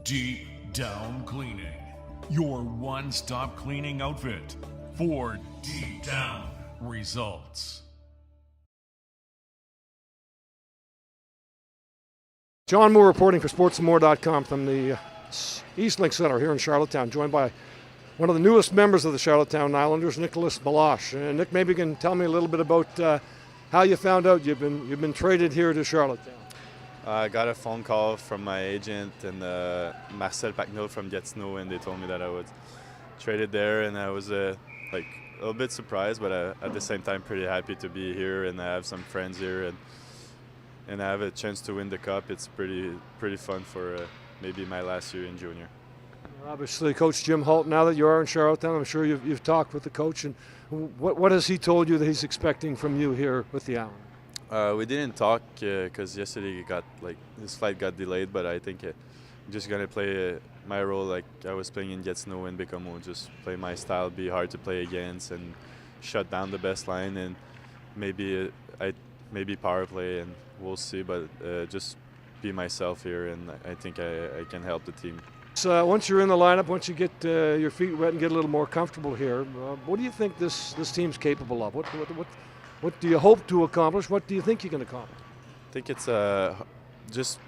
Deep Down Cleaning, your one-stop cleaning outfit for deep down results. John Moore reporting for sportsandmore.com from the Eastlink Center here in Charlottetown, joined by one of the newest members of the Charlottetown Islanders, Nicolas Meloche. Nick, maybe you can tell me a little bit about how you found out you've been traded here to Charlottetown. I got a phone call from my agent and Marcel Paquenot from Gatineau, and they told me that I was traded there, and I was a little bit surprised, but at the same time pretty happy to be here, and I have some friends here, and I have a chance to win the cup. It's pretty fun for maybe my last year in junior. Obviously, Coach Jim Hulton, now that you are in Charlottetown, I'm sure you've talked with the coach, and what has he told you that he's expecting from you here with the Islanders? We didn't talk because yesterday his flight got delayed, but I think I'm just going to play my role like I was playing in Gatineau and Bécomo, just play my style, be hard to play against, and shut down the best line, and maybe power play, and we'll see, but just be myself here, and I think I can help the team. So once you're in the lineup, once you get your feet wet and get a little more comfortable here, what do you think this team's capable of? What do you hope to accomplish? What do you think you can accomplish? I think it's just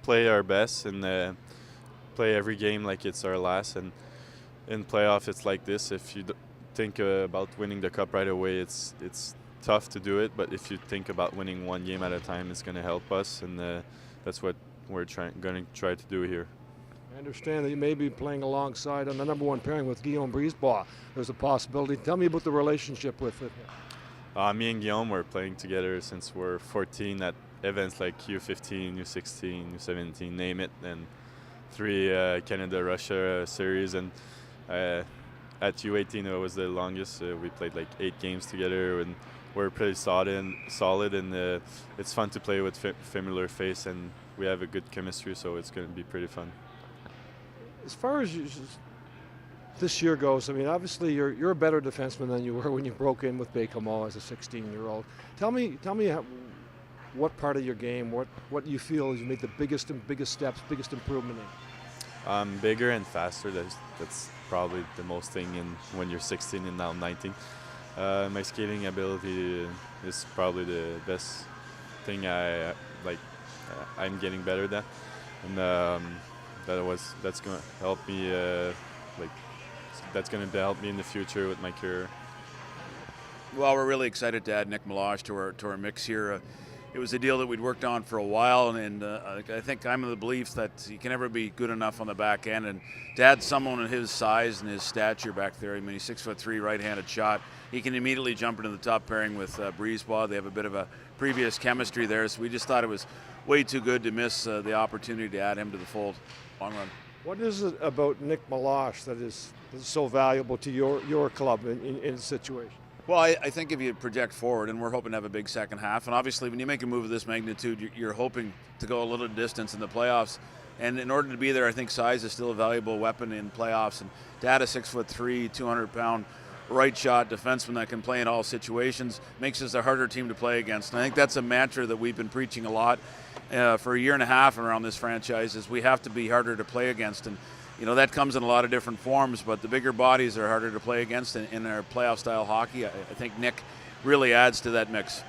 play our best and play every game like it's our last. And in playoff, it's like this. If you think about winning the cup right away, it's tough to do it. But if you think about winning one game at a time, it's going to help us. And that's what we're going to try to do here. I understand that you may be playing alongside on the number one pairing with Guillaume Brisebois. There's a possibility. Tell me about the relationship with it. Me and Guillaume were playing together since we're 14 at events like U15, U16, U17, name it, and 3 Canada-Russia series. And at U18, it was the longest. We played like 8 games together, and we're pretty solid, and it's fun to play with familiar face, and we have a good chemistry, so it's going to be pretty fun. As far as this year goes, I mean, obviously you're a better defenseman than you were when you broke in with Bécomo as a 16-year-old. Tell me what part of your game, what you feel you made the biggest steps, biggest improvement in. Bigger and faster. That's probably the most thing when you're 16 and now 19. My skating ability is probably the best thing I'm getting better at, and that's going to help me. That's going to help me in the future with my career. Well, we're really excited to add Nick Meloche to our mix here. It was a deal that we'd worked on for a while, and I think I'm of the belief that you can never be good enough on the back end. And to add someone of his size and his stature back there, I mean, he's 6'3", right-handed shot. He can immediately jump into the top pairing with Brisebois. They have a bit of a previous chemistry there, so we just thought it was way too good to miss the opportunity to add him to the fold long run. What is it about Nick Meloche that is so valuable to your club in this situation? Well, I think if you project forward, and we're hoping to have a big second half, and obviously when you make a move of this magnitude, you're hoping to go a little distance in the playoffs. And in order to be there, I think size is still a valuable weapon in playoffs. And to add a 6'3", 200-pound right shot defenseman that can play in all situations makes us a harder team to play against. And I think that's a mantra that we've been preaching a lot for a year and a half around this franchise, is we have to be harder to play against. And you know, that comes in a lot of different forms, but the bigger bodies are harder to play against in our playoff style hockey. I think Nick really adds to that mix.